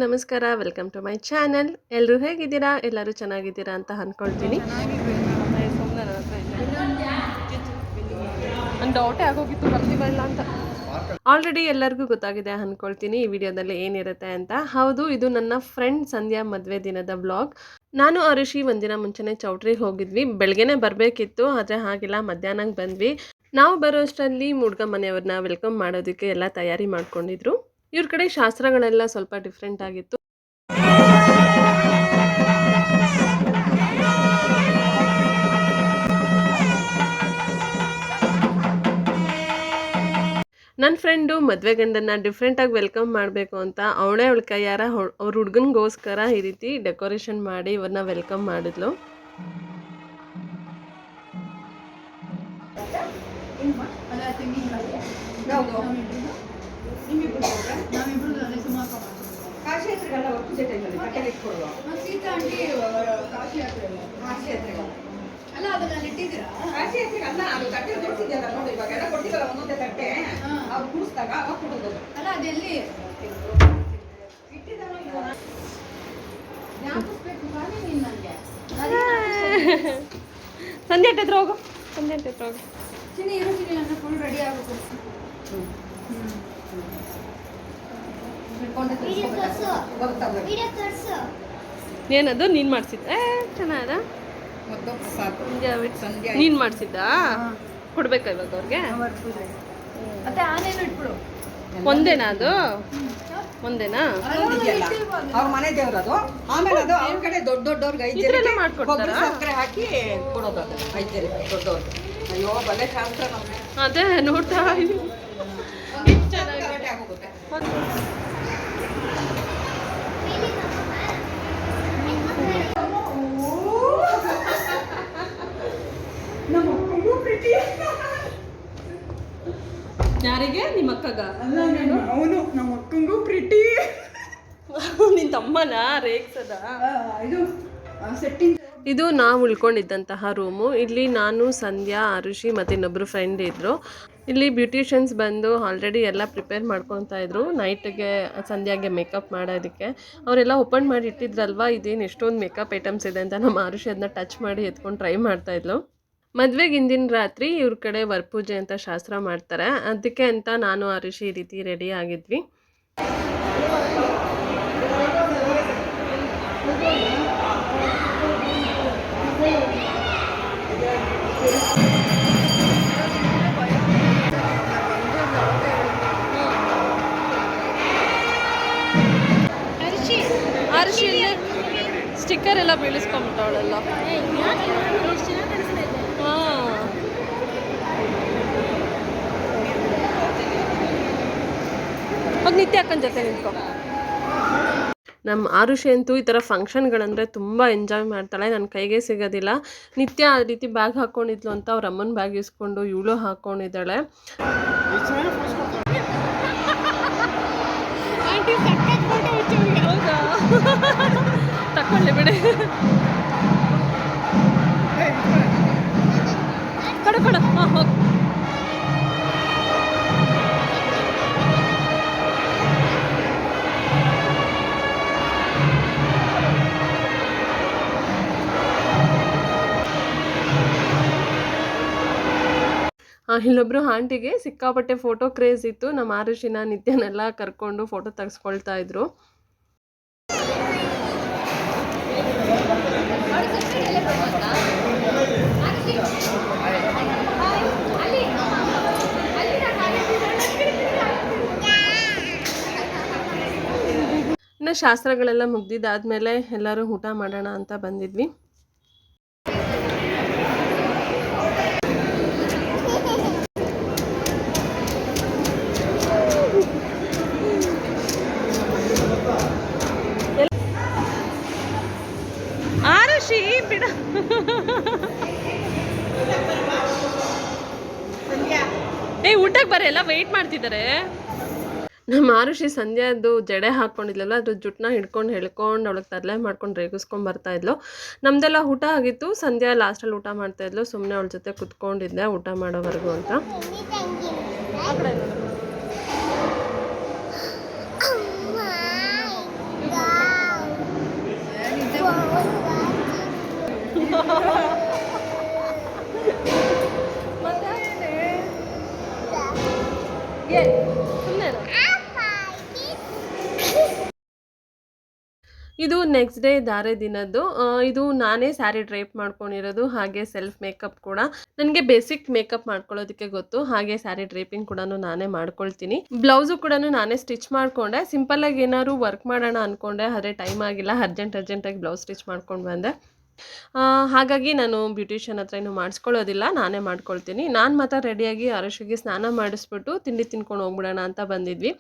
ನಮಸ್ಕಾರ. Welcome to my channel. ಎಲ್ಲರೂ ಹೇಗಿದ್ದೀರಾ? ಎಲ್ಲರೂ ಚೆನ್ನಾಗಿದ್ದೀರಾ ಅಂತ ಅಂದ್ಕೊಳ್ತೀನಿ. ಡೌಟೇ ಆಗೋಗಿತ್ತು ಬರ್ತೀವಲ್ಲ ಅಂತ. ಆಲ್ರೆಡಿ ಎಲ್ಲರಿಗೂ ಗೊತ್ತಾಗಿದೆ ಅಂದ್ಕೊಳ್ತೀನಿ ಈ ವಿಡಿಯೋದಲ್ಲಿ ಏನಿರುತ್ತೆ ಅಂತ. ಹೌದು, ಇದು ನನ್ನ ಫ್ರೆಂಡ್ ಸಂಧ್ಯಾ ಮದುವೆ ದಿನದ ಬ್ಲಾಗ್. ನಾನು ಅರುಷಿ ಒಂದಿನ ಮುಂಚೆನೇ ಚೌಟ್ರಿಗೆ ಹೋಗಿದ್ವಿ. ಬೆಳಗ್ಗೆನೇ ಬರಬೇಕಿತ್ತು, ಆದರೆ ಹಾಗಿಲ್ಲ, ಮಧ್ಯಾಹ್ನಕ್ಕೆ ಬಂದ್ವಿ. ನಾವು ಬರೋ ಅಷ್ಟರಲ್ಲಿ ಹುಡುಗ ಮನೆಯವ್ರನ್ನ ವೆಲ್ಕಮ್ ಮಾಡೋದಕ್ಕೆ ಎಲ್ಲ ತಯಾರಿ ಮಾಡ್ಕೊಂಡಿದ್ರು. ಇವ್ರ ಕಡೆ ಶಾಸ್ತ್ರಗಳೆಲ್ಲ ಸ್ವಲ್ಪ ಡಿಫ್ರೆಂಟ್ ಆಗಿತ್ತು. ನನ್ನ ಫ್ರೆಂಡು ಮದುವೆ ಗಂಡನ್ನ ಡಿಫ್ರೆಂಟಾಗಿ ವೆಲ್ಕಮ್ ಮಾಡಬೇಕು ಅಂತ ಅವಳ ಕೈಯಾರ ಅವ್ರ ಹುಡುಗನಿಗೋಸ್ಕರ ಈ ರೀತಿ ಡೆಕೋರೇಷನ್ ಮಾಡಿ ಇವ್ರನ್ನ ವೆಲ್ಕಮ್ ಮಾಡಿದ್ಲು. ಸಂಧ್ಯಾ ಹತ್ರ ಹೋಗು, ಸಂಧ್ಯಾ ಹತ್ರ ಹೋಗು. ಏನದು ನೀನ್ ಮಾಡ್ಸಿದ್ದ? ಚೆನ್ನಾದ ನೀನ್ ಮಾಡ್ಸಿದ್ದ? ಕೊಡ್ಬೇಕಾ ಇವಾಗ ಅವ್ರಿಗೆ? ಒಂದೇನಾ ಅದು? ಒಂದೇನಾ? ಅವ್ರ ಮನೆ ದೇವ್ರ ಅದು. ಆಮೇಲೆ ಅದು ಅವ್ರ ಕಡೆ ದೊಡ್ಡ ದೊಡ್ಡವ್ರಿಗೆ ಮಾಡ್ಕೊಡ್ತಾರ, ಸಕ್ಕರೆ ಹಾಕಿ ಕೊಡೋದು. ಅದು ಐತೆ ದೊಡ್ಡವ್ರಿಗೆ. ಅಯ್ಯೋ ಬಲೆ ಶಾಸ್ತ್ರ ನಮ್ಗೆ. ಅದೇ ನೋಡ್ತಾ ಚೆನ್ನಾಗಿ ಆಗೋಗುತ್ತೆ. ಯಾರಿಗೆ? ನಿಮ್ಮ ಅಕ್ಕಗ? ಅವನು ನಮ್ಮ ಅಕ್ಕಂಗೂ ಪ್ರೀತಿ. ನಿನ್ ತಮ್ಮನ ರೇಗ್ಸದ? ಇದು ಸೆಟ್ಟಿಂಗ್. ಇದು ನಾವು ಉಳ್ಕೊಂಡಿದ್ದಂತಹ ರೂಮು. ಇಲ್ಲಿ ನಾನು, ಸಂಧ್ಯಾ, ಅರುಷಿ ಮತ್ತು ಇನ್ನೊಬ್ಬರು ಫ್ರೆಂಡ್ ಇದ್ದರು. ಇಲ್ಲಿ ಬ್ಯೂಟಿಷಿಯನ್ಸ್ ಬಂದು ಆಲ್ರೆಡಿ ಎಲ್ಲ ಪ್ರಿಪೇರ್ ಮಾಡ್ಕೊತಾ ಇದ್ರು ನೈಟ್ಗೆ ಸಂಧ್ಯಾಗೆ ಮೇಕಪ್ ಮಾಡೋದಕ್ಕೆ. ಅವರೆಲ್ಲ ಓಪನ್ ಮಾಡಿ ಇಟ್ಟಿದ್ರಲ್ವ, ಇದೇನು ಎಷ್ಟೊಂದು ಮೇಕಪ್ ಐಟಮ್ಸ್ ಇದೆ ಅಂತ ನಮ್ಮ ಅರುಷಿ ಅದನ್ನ ಟಚ್ ಮಾಡಿ ಎತ್ಕೊಂಡು ಟ್ರೈ ಮಾಡ್ತಾಯಿದ್ಲು. ಮದುವೆಗೆ ಹಿಂದಿನ ರಾತ್ರಿ ಇವ್ರ ಕಡೆ ವರಪೂಜೆ ಅಂತ ಶಾಸ್ತ್ರ ಮಾಡ್ತಾರೆ. ಅದಕ್ಕೆ ಅಂತ ನಾನು ಅರುಷಿ ಈ ರೀತಿ ರೆಡಿ ಆಗಿದ್ವಿ. ಅರುಷಿ ಸ್ಟಿಕ್ಕರ್ ಎಲ್ಲ ಬೀಳಿಸ್ಕೊಂಬಿಟ್ಟವಳಲ್ಲ. ಹೋಗಿ ನಿತ್ಯ ಅಕ್ಕನ ಜೊತೆ ನಿಂತ್ಕೊ. ನಮ್ಮ ಆರುಷಿ ಅಂತೂ ಈ ಥರ ಫಂಕ್ಷನ್ಗಳಂದರೆ ತುಂಬ ಎಂಜಾಯ್ ಮಾಡ್ತಾಳೆ. ನನ್ನ ಕೈಗೆ ಸಿಗೋದಿಲ್ಲ. ನಿತ್ಯ ಆ ರೀತಿ ಬ್ಯಾಗ್ ಹಾಕ್ಕೊಂಡಿದ್ಲು ಅಂತ ಅವ್ರ ಅಮ್ಮನ ಬ್ಯಾಗ್ ಇಸ್ಕೊಂಡು ಇವಳು ಹಾಕ್ಕೊಂಡಿದ್ದಾಳೆ. ಹೌದಾ? ತಕೊಳ್ಳಿ ಬಿಡಿ. ಕೊಡ ಕೊಡ. ಹಾಂ ಹೋಗಿ. ಇಲ್ಲೊಬ್ರು ಆಂಟಿಗೆ ಸಿಕ್ಕಾಪಟ್ಟೆ ಫೋಟೋ ಕ್ರೇಜ್ ಇತ್ತು. ನಮ್ಮ ಆರುಷಿನ ನಿತ್ಯನೆಲ್ಲ ಕರ್ಕೊಂಡು ಫೋಟೋ ತೆಗೆಸ್ಕೊಳ್ತಾ ಇದ್ರು. ಇನ್ನು ಶಾಸ್ತ್ರಗಳೆಲ್ಲ ಮುಗ್ದಿದ್ದಾದ್ಮೇಲೆ ಎಲ್ಲರೂ ಊಟ ಮಾಡೋಣ ಅಂತ ಬಂದಿದ್ವಿ. ಆರುಷಿ ಬಿಡ. ಊಟಕ್ಕೆ ಬರ, ಎಲ್ಲ ವೆಯ್ಟ್ ಮಾಡ್ತಿದ್ದಾರೆ. ನಮ್ಮ ಆರುಷಿ ಸಂಧ್ಯಾದು ಜಡೆ ಹಾಕ್ಕೊಂಡಿದ್ಲಲ್ಲ, ಅದ್ರ ಜುಟ್ಟನ್ನ ಹಿಡ್ಕೊಂಡು ಹೇಳ್ಕೊಂಡು ಅವಳಿಗೆ ತರಲೆ ಮಾಡ್ಕೊಂಡು ರೇಗಿಸ್ಕೊಂಡು ಬರ್ತಾಯಿದ್ಲು. ನಮ್ಮದೆಲ್ಲ ಊಟ ಆಗಿತ್ತು. ಸಂಧ್ಯಾ ಲಾಸ್ಟಲ್ಲಿ ಊಟ ಮಾಡ್ತಾಯಿದ್ಲು. ಸುಮ್ಮನೆ ಅವಳ ಜೊತೆ ಕುತ್ಕೊಂಡಿದ್ದೆ ಊಟ ಮಾಡೋವರೆಗೂ ಅಂತ. ಇದು ನೆಕ್ಸ್ಟ್ ಡೇ ಧಾರೆ ದಿನದ್ದು. ಇದು ನಾನೇ ಸ್ಯಾರಿ ಡ್ರೈಪ್ ಮಾಡ್ಕೊಂಡಿರೋದು, ಹಾಗೆ ಸೆಲ್ಫ್ ಮೇಕಪ್ ಕೂಡ. ನನಗೆ ಬೇಸಿಕ್ ಮೇಕಪ್ ಮಾಡ್ಕೊಳ್ಳೋದಕ್ಕೆ ಗೊತ್ತು, ಹಾಗೆ ಸ್ಯಾರಿ ಡ್ರೈಪಿಂಗ್ ಕೂಡ ನಾನೇ ಮಾಡ್ಕೊಳ್ತೀನಿ. ಬ್ಲೌಸು ಕೂಡ ನಾನೇ ಸ್ಟಿಚ್ ಮಾಡ್ಕೊಂಡೆ. ಸಿಂಪಲ್ ಆಗಿ ಏನಾದ್ರು ವರ್ಕ್ ಮಾಡೋಣ ಅನ್ಕೊಂಡೆ, ಆದರೆ ಟೈಮ್ ಆಗಿಲ್ಲ, ಅರ್ಜೆಂಟಾಗಿ ಬ್ಲೌಸ್ ಸ್ಟಿಚ್ ಮಾಡ್ಕೊಂಡು ಬಂದೆ. ಹಾಗಾಗಿ ನಾನು ಬ್ಯೂಟಿಷಿಯನ್ ಹತ್ರ ಏನು ಮಾಡಿಸ್ಕೊಳ್ಳೋದಿಲ್ಲ, ನಾನೇ ಮಾಡ್ಕೊಳ್ತೀನಿ. ನಾನು ಮಾತ್ರ ರೆಡಿಯಾಗಿ ಆರುಷಿಗೆ ಸ್ನಾನ ಮಾಡಿಸ್ಬಿಟ್ಟು ತಿಂಡಿ ತಿನ್ಕೊಂಡು ಹೋಗ್ಬಿಡೋಣ ಅಂತ ಬಂದಿದ್ವಿ.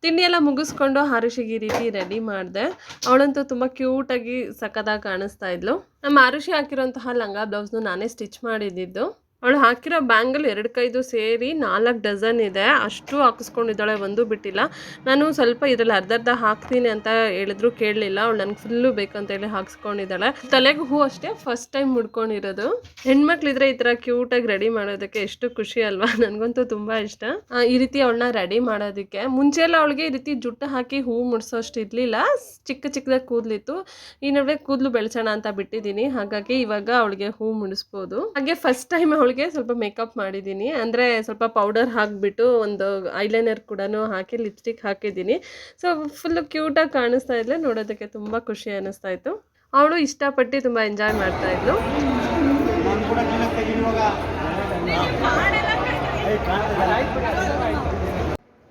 ತಿಂಡಿ ಎಲ್ಲ ಮುಗಿಸ್ಕೊಂಡು ಆರುಷಿಗೆ ಈ ರೀತಿ ರೆಡಿ ಮಾಡಿದೆ. ಅವಳಂತೂ ತುಂಬ ಕ್ಯೂಟಾಗಿ ಸಖತ್ತಾಗಿ ಕಾಣಿಸ್ತಾ ಇದ್ಲು. ನಮ್ಮ ಆರುಷಿ ಹಾಕಿರೋಂತಹ ಲಂಗ ಬ್ಲೌಸ್ನು ನಾನೇ ಸ್ಟಿಚ್ ಮಾಡಿದ್ದಿದ್ದು. ಅವಳು ಹಾಕಿರೋ ಬ್ಯಾಂಗಲ್ 2 ಕೈದು ಸೇರಿ 4 ಡಜನ್ ಇದೆ. ಅಷ್ಟು ಹಾಕಿಸ್ಕೊಂಡಿದ್ದಾಳೆ, ಒಂದು ಬಿಟ್ಟಿಲ್ಲ. ನಾನು ಸ್ವಲ್ಪ ಇದರಲ್ಲಿ ಅರ್ಧ ಹಾಕ್ತೀನಿ ಅಂತ ಹೇಳಿದ್ರು ಕೇಳಲಿಲ್ಲ. ಅವಳು ನನಗೆ ಫುಲ್ಲು ಬೇಕಂತ ಹೇಳಿ ಹಾಕ್ಸ್ಕೊಂಡಿದ್ದಾಳೆ. ತಲೆಗೆ ಹೂ ಅಷ್ಟೇ ಫಸ್ಟ್ ಟೈಮ್ ಮುಡ್ಕೊಂಡಿರೋದು. ಹೆಣ್ಮಕ್ಳಿದ್ರೆ ಈ ಥರ ಕ್ಯೂಟಾಗಿ ರೆಡಿ ಮಾಡೋದಕ್ಕೆ ಎಷ್ಟು ಖುಷಿ ಅಲ್ವಾ? ನನಗಂತೂ ತುಂಬ ಇಷ್ಟ ಈ ರೀತಿ ಅವಳನ್ನ ರೆಡಿ ಮಾಡೋದಕ್ಕೆ. ಮುಂಚೆ ಎಲ್ಲ ಅವಳಿಗೆ ಈ ರೀತಿ ಜುಟ್ಟು ಹಾಕಿ ಹೂ ಮುಡ್ಸೋಷ್ಟು ಇರಲಿಲ್ಲ, ಚಿಕ್ಕದಾಗಿ ಕೂದಲಿತ್ತು. ಈ ನಡುವೆ ಕೂದಲು ಬೆಳೆಸೋಣ ಅಂತ ಬಿಟ್ಟಿದ್ದೀನಿ, ಹಾಗಾಗಿ ಇವಾಗ ಅವಳಿಗೆ ಹೂ ಮುಡಿಸ್ಬೋದು. ಹಾಗೆ ಫಸ್ಟ್ ಟೈಮ್ ಅವಳಿಗೆ ಸ್ವಲ್ಪ ಮೇಕಪ್ ಮಾಡಿದ್ದೀನಿ, ಅಂದರೆ ಸ್ವಲ್ಪ ಪೌಡರ್ ಹಾಕಿಬಿಟ್ಟು ಒಂದು ಐಲೈನರ್ ಕೂಡ ಹಾಕಿ ಲಿಪ್ಸ್ಟಿಕ್ ಹಾಕಿದ್ದೀನಿ. ಸೊ ಫುಲ್ಲು ಕ್ಯೂಟಾಗಿ ಕಾಣಿಸ್ತಾ ಇದ್ಲೆ, ನೋಡೋದಕ್ಕೆ ತುಂಬ ಖುಷಿ ಅನ್ನಿಸ್ತಾ ಇತ್ತು. ಅವಳು ಇಷ್ಟಪಟ್ಟು ತುಂಬ ಎಂಜಾಯ್ ಮಾಡ್ತಾ ಇದ್ಲು.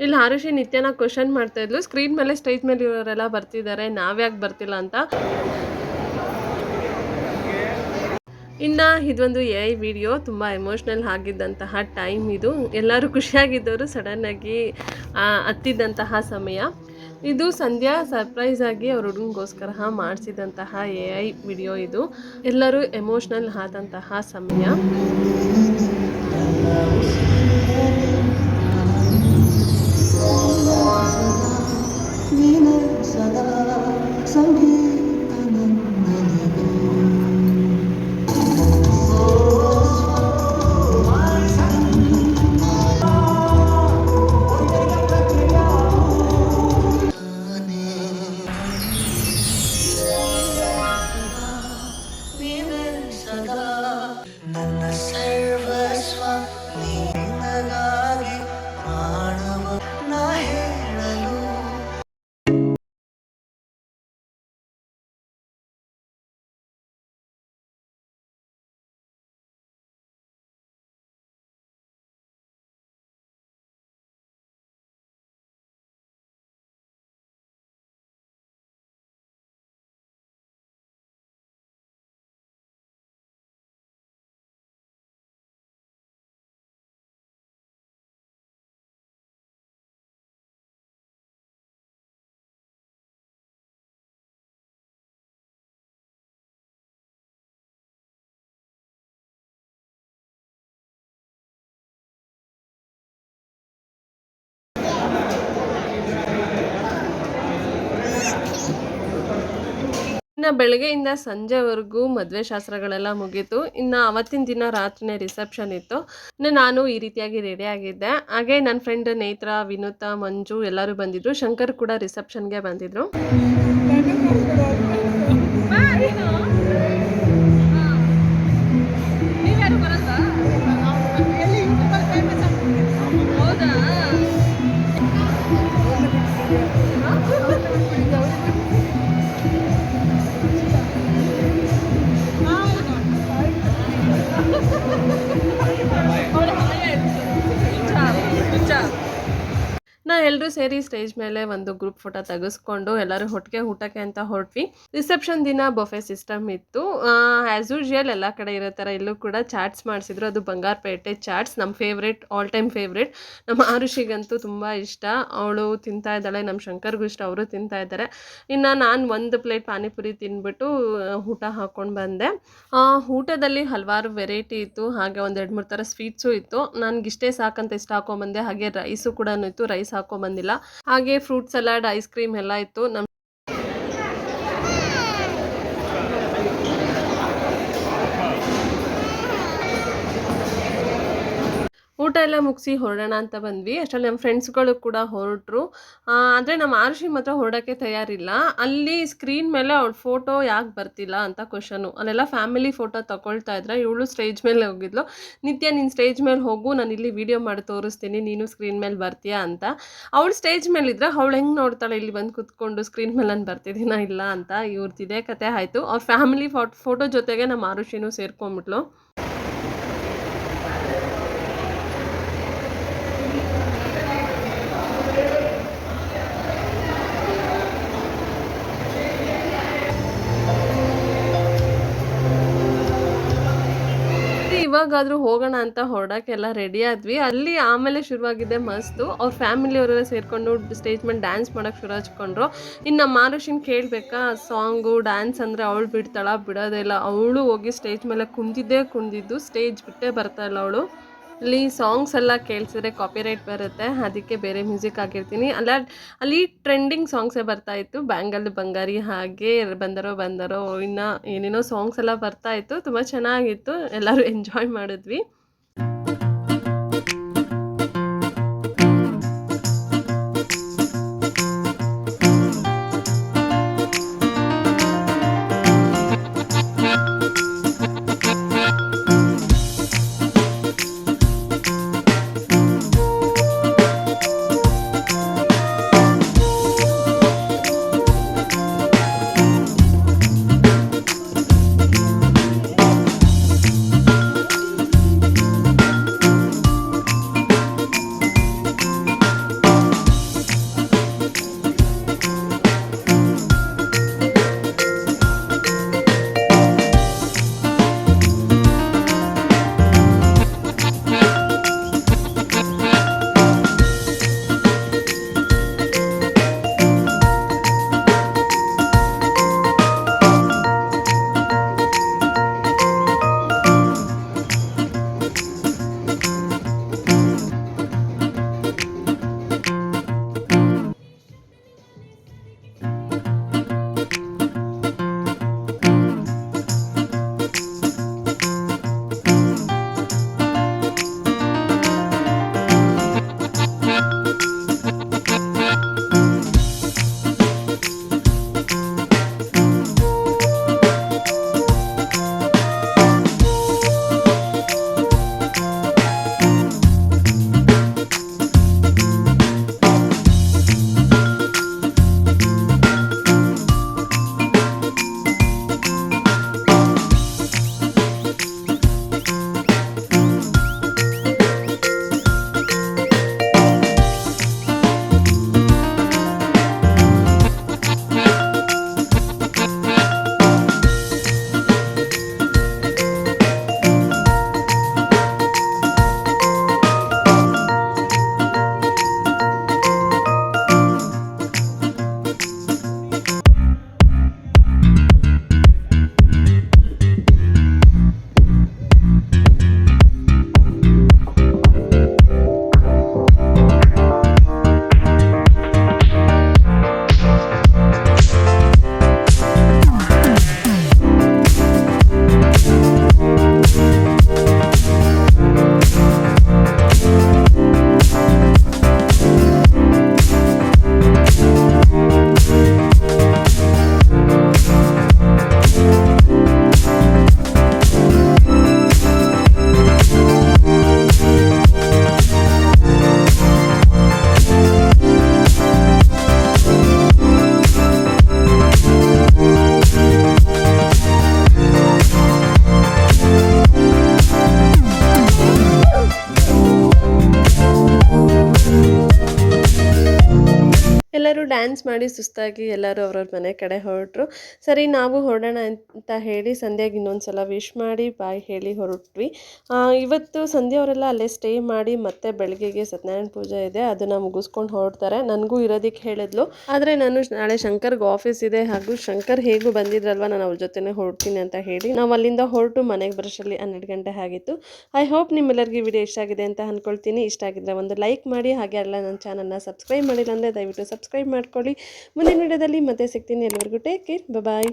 ಇಲ್ಲಿ ಆರುಷಿ ನಿತ್ಯನ ಕ್ವಶನ್ ಮಾಡ್ತಾ ಇದ್ಲು, ಸ್ಕ್ರೀನ್ ಮೇಲೆ ಸ್ಟೇಜ್ ಮೇಲೆ ಇರೋರೆಲ್ಲ ಬರ್ತಿದ್ದಾರೆ, ನಾವ್ಯಾಕೆ ಬರ್ತಿಲ್ಲ ಅಂತ. ಇನ್ನು ಇದೊಂದು AI ವಿಡಿಯೋ, ತುಂಬ ಎಮೋಷ್ನಲ್ ಆಗಿದ್ದಂತಹ ಟೈಮ್ ಇದು. ಎಲ್ಲರೂ ಖುಷಿಯಾಗಿದ್ದವರು ಸಡನ್ನಾಗಿ ಹತ್ತಿದ್ದಂತಹ ಸಮಯ ಇದು. ಸಂಧ್ಯಾ ಸರ್ಪ್ರೈಸ್ ಆಗಿ ಅವ್ರ ಹುಡುಗನಿಗೋಸ್ಕರ ಮಾಡಿಸಿದಂತಹ AI ವಿಡಿಯೋ ಇದು. ಎಲ್ಲರೂ ಎಮೋಷ್ನಲ್ ಆದಂತಹ ಸಮಯ. ಇನ್ನು ಬೆಳಗ್ಗೆಯಿಂದ ಸಂಜೆವರೆಗೂ ಮದುವೆ ಶಾಸ್ತ್ರಗಳೆಲ್ಲ ಮುಗೀತು. ಇನ್ನು ಅವತ್ತಿನ ದಿನ ರಾತ್ರಿನೇ ರಿಸೆಪ್ಷನ್ ಇತ್ತು. ನಾನು ಈ ರೀತಿಯಾಗಿ ರೆಡಿ ಆಗಿದ್ದೆ. ಹಾಗೆ ನನ್ನ ಫ್ರೆಂಡ್ ನೇತ್ರ, ವಿನುತಾ, ಮಂಜು ಎಲ್ಲರೂ ಬಂದಿದ್ರು. ಶಂಕರ್ ಕೂಡ ರಿಸೆಪ್ಷನ್ಗೆ ಬಂದಿದ್ರು. ಎಲ್ಲರೂ ಸೇರಿ ಸ್ಟೇಜ್ ಮೇಲೆ ಒಂದು ಗ್ರೂಪ್ ಫೋಟೋ ತೆಗೆಸ್ಕೊಂಡು ಎಲ್ಲರೂ ಒಟ್ಟಿಗೆ ಊಟಕ್ಕೆ ಅಂತ ಹೊರಟ್ವಿ. ರಿಸೆಪ್ಷನ್ ದಿನ ಬಫೆ ಸಿಸ್ಟಮ್ ಇತ್ತು. ಆ್ಯಸ್ ಯೂಶುವಲ್ ಎಲ್ಲ ಕಡೆ ಇರೋ ಥರ ಇಲ್ಲೂ ಕೂಡ ಚಾಟ್ಸ್ ಮಾಡಿಸಿದ್ರು. ಅದು ಬಂಗಾರಪೇಟೆ ಚಾಟ್ಸ್, ನಮ್ಮ ಫೇವ್ರೇಟ್, ಆಲ್ ಟೈಮ್ ಫೇವ್ರೇಟ್. ನಮ್ಮ ಆರುಷಿಗಂತೂ ತುಂಬ ಇಷ್ಟ, ಅವಳು ತಿಂತಾ ಇದ್ದಾಳೆ. ನಮ್ಮ ಶಂಕರ್ಗೂ ಇಷ್ಟ, ಅವರು ತಿಂತಾ ಇದ್ದಾರೆ. ಇನ್ನು ನಾನು ಒಂದು ಪ್ಲೇಟ್ ಪಾನಿಪುರಿ ತಿಂದ್ಬಿಟ್ಟು ಊಟ ಹಾಕ್ಕೊಂಡು ಬಂದೆ. ಊಟದಲ್ಲಿ ಹಲವಾರು ವೆರೈಟಿ ಇತ್ತು, ಹಾಗೆ ಒಂದು 2-3 ಥರ ಸ್ವೀಟ್ಸು ಇತ್ತು. ನನಗಿಷ್ಟೇ ಸಾಕಂತ ಇಷ್ಟ ಹಾಕೊಂಡ್ಬಂದೆ. ಹಾಗೆ ರೈಸು ಕೂಡ ಇತ್ತು, ರೈಸ್ ಹಾಕೊಂಡ್ಬಂದಿಲ್ಲ. ಹಾಗೆ ಫ್ರೂಟ್ ಸಲಾಡ್, ಐಸ್ ಕ್ರೀಮ್ ಎಲ್ಲ ಇತ್ತು. ಊಟ ಎಲ್ಲ ಮುಗಿಸಿ ಹೊರಡೋಣ ಅಂತ ಬಂದ್ವಿ. ಅಷ್ಟರಲ್ಲಿ ನಮ್ಮ ಫ್ರೆಂಡ್ಸ್ಗಳು ಕೂಡ ಹೊರಟರು. ಆದರೆ ನಮ್ಮ ಆರುಷಿ ಮಾತ್ರ ಹೊರಡೋಕ್ಕೆ ತಯಾರಿಲ್ಲ. ಅಲ್ಲಿ ಸ್ಕ್ರೀನ್ ಮೇಲೆ ಅವ್ಳ ಫೋಟೋ ಯಾಕೆ ಬರ್ತಿಲ್ಲ ಅಂತ ಕ್ವಶನು. ಅಲ್ಲೆಲ್ಲ ಫ್ಯಾಮಿಲಿ ಫೋಟೋ ತಗೊಳ್ತಾ ಇದ್ರೆ ಇವಳು ಸ್ಟೇಜ್ ಮೇಲೆ ಹೋಗಿದ್ಲು. ನಿತ್ಯ ನೀನು ಸ್ಟೇಜ್ ಮೇಲೆ ಹೋಗು, ನಾನು ಇಲ್ಲಿ ವೀಡಿಯೋ ಮಾಡಿ ತೋರಿಸ್ತೀನಿ, ನೀನು ಸ್ಕ್ರೀನ್ ಮೇಲೆ ಬರ್ತೀಯಾ ಅಂತ. ಅವಳು ಸ್ಟೇಜ್ ಮೇಲಿದ್ರೆ ಅವಳು ಹೆಂಗೆ ನೋಡ್ತಾಳೆ ಇಲ್ಲಿ ಬಂದು ಕುತ್ಕೊಂಡು ಸ್ಕ್ರೀನ್ ಮೇಲೆ ನಾನು ಬರ್ತಿದ್ದೀನಾ ಇಲ್ಲ ಅಂತ. ಇವ್ರದ್ದು ಇದೇ ಕತೆ ಆಯಿತು. ಅವ್ರ ಫ್ಯಾಮಿಲಿ ಫೋಟೋ ಜೊತೆಗೆ ನಮ್ಮ ಆರುಷಿನೂ ಸೇರ್ಕೊಂಡ್ಬಿಟ್ಲು. ಇವಾಗಾದರೂ ಹೋಗೋಣ ಅಂತ ಹೊರಡೋಕ್ಕೆಲ್ಲ ರೆಡಿ ಆದ್ವಿ. ಅಲ್ಲಿ ಆಮೇಲೆ ಶುರುವಾಗಿದೆ ಮಸ್ತು. ಅವ್ರ ಫ್ಯಾಮಿಲಿಯವರೆಲ್ಲ ಸೇರಿಕೊಂಡು ಸ್ಟೇಜ್ ಮೇಲೆ ಡ್ಯಾನ್ಸ್ ಮಾಡೋಕ್ಕೆ ಶುರು ಹಚ್ಕೊಂಡ್ರು. ಇನ್ನು ನಮ್ಮ ಆರುಷಿನ ಕೇಳಬೇಕಾ, ಸಾಂಗು ಡ್ಯಾನ್ಸ್ ಅಂದರೆ ಅವಳು ಬಿಡೋದೇ ಇಲ್ಲ. ಅವಳು ಹೋಗಿ ಸ್ಟೇಜ್ ಮೇಲೆ ಕುಂದಿದ್ದು ಸ್ಟೇಜ್ ಬಿಟ್ಟೇ ಬರ್ತಾ ಇಲ್ಲ ಅವಳು. ಅಲ್ಲಿ ಸಾಂಗ್ಸ್ ಎಲ್ಲ ಕೇಳಿಸಿದ್ರೆ ಕಾಪಿರೈಟ್ ಬರುತ್ತೆ, ಅದಕ್ಕೆ ಬೇರೆ ಮ್ಯೂಸಿಕ್ ಹಾಕಿರ್ತೀನಿ. ಅಲ್ಲಿ ಟ್ರೆಂಡಿಂಗ್ ಸಾಂಗ್ಸೇ ಬರ್ತಾಯಿತ್ತು. ಬ್ಯಾಂಗಲ್ ಬಂಗಾರಿ, ಹಾಗೆ ಬಂದರೋ ಇನ್ನು ಏನೇನೋ ಸಾಂಗ್ಸ್ ಎಲ್ಲ ಬರ್ತಾಯಿತ್ತು. ತುಂಬ ಚೆನ್ನಾಗಿತ್ತು, ಎಲ್ಲರೂ ಎಂಜಾಯ್ ಮಾಡಿದ್ವಿ. ಎಲ್ಲರೂ ಡ್ಯಾನ್ಸ್ ಮಾಡಿ ಸುಸ್ತಾಗಿ ಎಲ್ಲರೂ ಅವ್ರವ್ರ ಮನೆ ಕಡೆ ಹೊರಟರು. ಸರಿ ನಾವು ಹೊರಡೋಣ ಅಂತ ಹೇಳಿ ಸಂಧ್ಯಾಗೆ ಇನ್ನೊಂದು ಸಲ ವಿಶ್ ಮಾಡಿ ಬಾಯ್ ಹೇಳಿ ಹೊರಟ್ವಿ. ಇವತ್ತು ಸಂಧ್ಯಾ ಅವರೆಲ್ಲ ಅಲ್ಲೇ ಸ್ಟೇ ಮಾಡಿ ಮತ್ತೆ ಬೆಳಗ್ಗೆಗೆ ಸತ್ಯನಾರಾಯಣ ಪೂಜೆ ಇದೆ, ಅದನ್ನು ಮುಗಿಸ್ಕೊಂಡು ಹೊರಡ್ತಾರೆ. ನನಗೂ ಇರೋದಕ್ಕೆ ಹೇಳಿದ್ಲು, ಆದರೆ ನಾನು ನಾಳೆ ಶಂಕರ್ಗೆ ಆಫೀಸ್ ಇದೆ, ಹಾಗೂ ಶಂಕರ್ ಹೇಗೂ ಬಂದಿದ್ರಲ್ವ ನಾನು ಅವ್ರ ಜೊತೆನೇ ಹೊರಡ್ತೀನಿ ಅಂತ ಹೇಳಿ ನಾವು ಅಲ್ಲಿಂದ ಹೊರಟು ಮನೆಗೆ ಬರೋಷ್ಟರಲ್ಲಿ 12 ಗಂಟೆ ಆಗಿತ್ತು. ಐ ಹೋಪ್ ನಿಮ್ಮೆಲ್ಲರಿಗೂ ವಿಡಿಯೋ ಇಷ್ಟ ಆಗಿದೆ ಅಂತ ಅಂದ್ಕೊಳ್ತೀನಿ. ಇಷ್ಟ ಆಗಿದ್ರೆ ಒಂದು ಲೈಕ್ ಮಾಡಿ, ಹಾಗೆ ಎಲ್ಲ ನನ್ನ ಚಾನಲ್ನ ಸಬ್ಸ್ಕ್ರೈಬ್ ಮಾಡಿಲ್ಲ ಅಂದರೆ ದಯವಿಟ್ಟು ಸಬ್ಸ್ಕ್ರೈಬ್ ಮಾಡ್ಕೊಳ್ಳಿ. ಮುಂದಿನ ವಿಡಿಯೋದಲ್ಲಿ ಮತ್ತೆ ಸಿಗ್ತೀನಿ. ಎಲ್ಲರಿಗೂ ಟೇಕ್ ಕೇರ್, ಬಾಯ್.